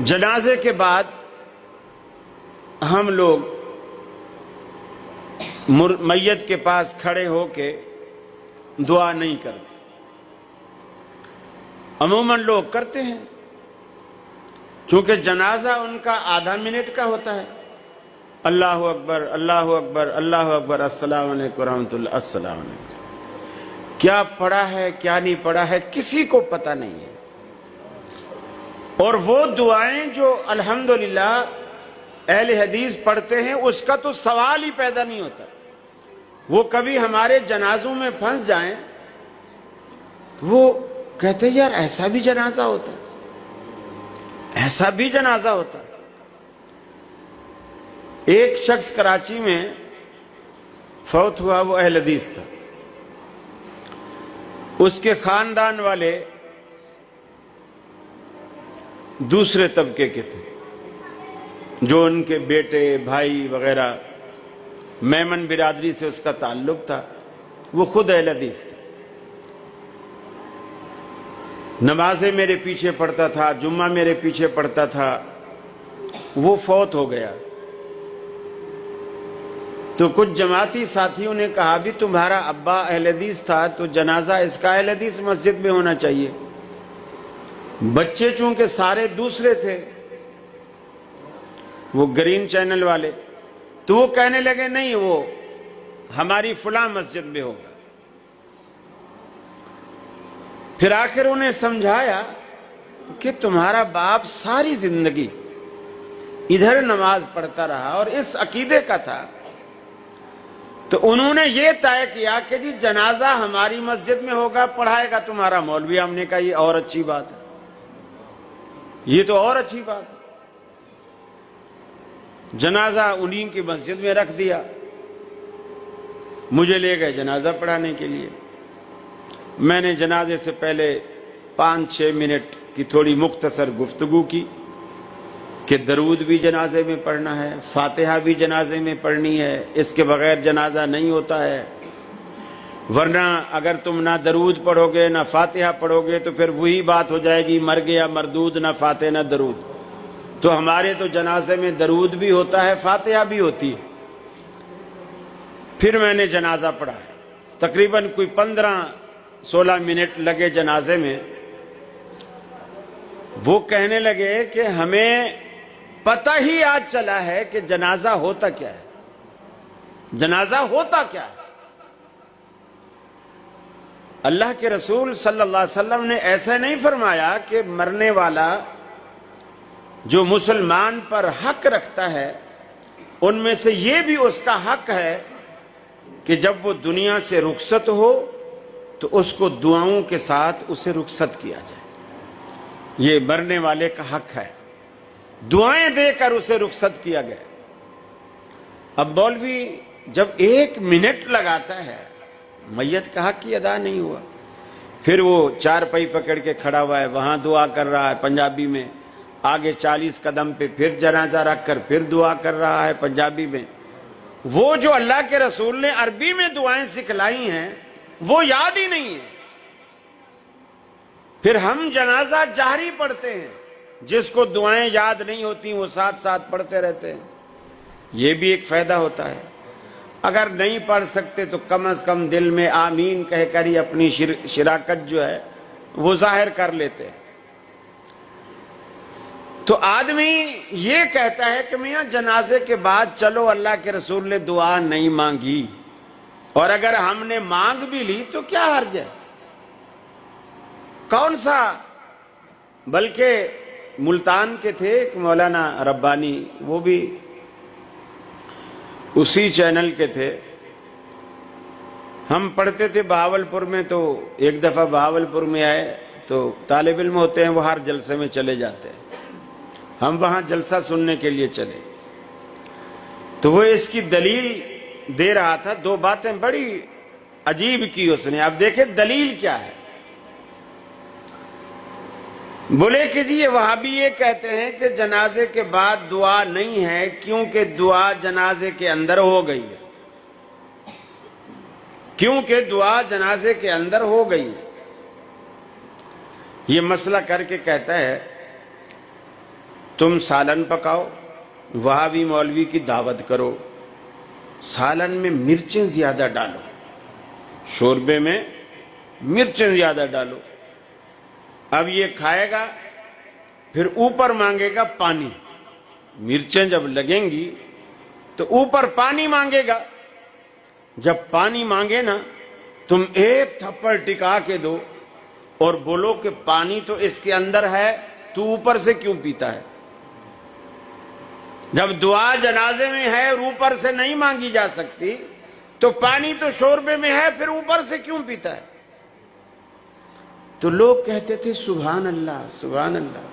جنازے کے بعد ہم لوگ میت کے پاس کھڑے ہو کے دعا نہیں کرتے. عموماً لوگ کرتے ہیں چونکہ جنازہ ان کا آدھا منٹ کا ہوتا ہے. اللہ اکبر اللہ اکبر اللہ اکبر السلام علیکم ورحمۃ اللہ السلام علیکم. کیا پڑھا ہے کیا نہیں پڑھا ہے کسی کو پتہ نہیں ہے. اور وہ دعائیں جو الحمدللہ اہل حدیث پڑھتے ہیں اس کا تو سوال ہی پیدا نہیں ہوتا. وہ کبھی ہمارے جنازوں میں پھنس جائیں تو وہ کہتے ہیں یار ایسا بھی جنازہ ہوتا ہے ایسا بھی جنازہ ہوتا ہے. ایک شخص کراچی میں فوت ہوا, وہ اہل حدیث تھا. اس کے خاندان والے دوسرے طبقے کے تھے, جو ان کے بیٹے بھائی وغیرہ میمن برادری سے اس کا تعلق تھا. وہ خود اہل حدیث تھا. نمازیں میرے پیچھے پڑھتا تھا, جمعہ میرے پیچھے پڑھتا تھا. وہ فوت ہو گیا تو کچھ جماعتی ساتھیوں نے کہا بھی تمہارا ابا اہل حدیث تھا تو جنازہ اس کا اہل حدیث مسجد میں ہونا چاہیے. بچے چونکہ سارے دوسرے تھے, وہ گرین چینل والے, تو وہ کہنے لگے نہیں وہ ہماری فلاں مسجد میں ہوگا. پھر آخر انہیں سمجھایا کہ تمہارا باپ ساری زندگی ادھر نماز پڑھتا رہا اور اس عقیدے کا تھا, تو انہوں نے یہ طے کیا کہ جی جنازہ ہماری مسجد میں ہوگا, پڑھائے گا تمہارا مولوی. ہم نے کہا یہ اور اچھی بات ہے, یہ تو اور اچھی بات ہے. جنازہ انہی کی مسجد میں رکھ دیا. مجھے لے گئے جنازہ پڑھانے کے لیے. میں نے جنازے سے پہلے 5-6 منٹ کی تھوڑی مختصر گفتگو کی کہ درود بھی جنازے میں پڑھنا ہے, فاتحہ بھی جنازے میں پڑھنی ہے, اس کے بغیر جنازہ نہیں ہوتا ہے. ورنہ اگر تم نہ درود پڑھو گے نہ فاتحہ پڑھو گے تو پھر وہی بات ہو جائے گی مر گیا مردود, نہ فاتحہ نہ درود. تو ہمارے تو جنازے میں درود بھی ہوتا ہے فاتحہ بھی ہوتی ہے. پھر میں نے جنازہ پڑھا ہے. تقریباً کوئی 15-16 منٹ لگے جنازے میں. وہ کہنے لگے کہ ہمیں پتہ ہی آج چلا ہے کہ جنازہ ہوتا کیا ہے, جنازہ ہوتا کیا ہے. اللہ کے رسول صلی اللہ علیہ وسلم نے ایسا نہیں فرمایا کہ مرنے والا جو مسلمان پر حق رکھتا ہے ان میں سے یہ بھی اس کا حق ہے کہ جب وہ دنیا سے رخصت ہو تو اس کو دعاؤں کے ساتھ اسے رخصت کیا جائے. یہ مرنے والے کا حق ہے, دعائیں دے کر اسے رخصت کیا گیا. اب مولوی جب 1 منٹ لگاتا ہے, میت کا حق کی ادا نہیں ہوا. پھر وہ 4 پائی پکڑ کے کھڑا ہوا ہے, وہاں دعا کر رہا ہے پنجابی میں. آگے 40 قدم پہ پھر جنازہ رکھ کر پھر دعا کر رہا ہے پنجابی میں. وہ جو اللہ کے رسول نے عربی میں دعائیں سکھلائی ہیں وہ یاد ہی نہیں ہے. پھر ہم جنازہ جہری پڑھتے ہیں, جس کو دعائیں یاد نہیں ہوتی وہ ساتھ ساتھ پڑھتے رہتے ہیں. یہ بھی ایک فائدہ ہوتا ہے. اگر نہیں پڑھ سکتے تو کم از کم دل میں آمین کہہ کر ہی اپنی شراکت جو ہے وہ ظاہر کر لیتے ہیں. تو آدمی یہ کہتا ہے کہ میاں جنازے کے بعد چلو اللہ کے رسول نے دعا نہیں مانگی, اور اگر ہم نے مانگ بھی لی تو کیا حرج ہے, کون سا. بلکہ ملتان کے تھے ایک مولانا ربانی, وہ بھی اسی چینل کے تھے. ہم پڑھتے تھے بہاولپور میں, تو ایک دفعہ بہاولپور میں آئے تو طالب علم ہوتے ہیں وہ ہر جلسے میں چلے جاتے ہیں. ہم وہاں جلسہ سننے کے لیے چلے تو وہ اس کی دلیل دے رہا تھا. 2 باتیں بڑی عجیب کی اس نے. اب دیکھیں دلیل کیا ہے. بولے کہ جی یہ وہابی یہ کہتے ہیں کہ جنازے کے بعد دعا نہیں ہے کیونکہ دعا جنازے کے اندر ہو گئی ہے, کیونکہ دعا جنازے کے اندر ہو گئی ہے. یہ مسئلہ کر کے کہتا ہے تم سالن پکاؤ، وہاں بھی مولوی کی دعوت کرو، سالن میں مرچیں زیادہ ڈالو، شوربے میں مرچیں زیادہ ڈالو۔ اب یہ کھائے گا، پھر اوپر مانگے گا پانی، مرچیں جب لگیں گی تو اوپر پانی مانگے گا۔ جب پانی مانگے نا، تم ایک تھپڑ ٹکا کے دو اور بولو کہ پانی تو اس کے اندر ہے، تو اوپر سے کیوں پیتا ہے؟ جب دعا جنازے میں ہے اور اوپر سے نہیں مانگی جا سکتی، تو پانی تو شوربے میں ہے، پھر اوپر سے کیوں پیتا ہے؟ تو لوگ کہتے تھے سبحان اللہ سبحان اللہ۔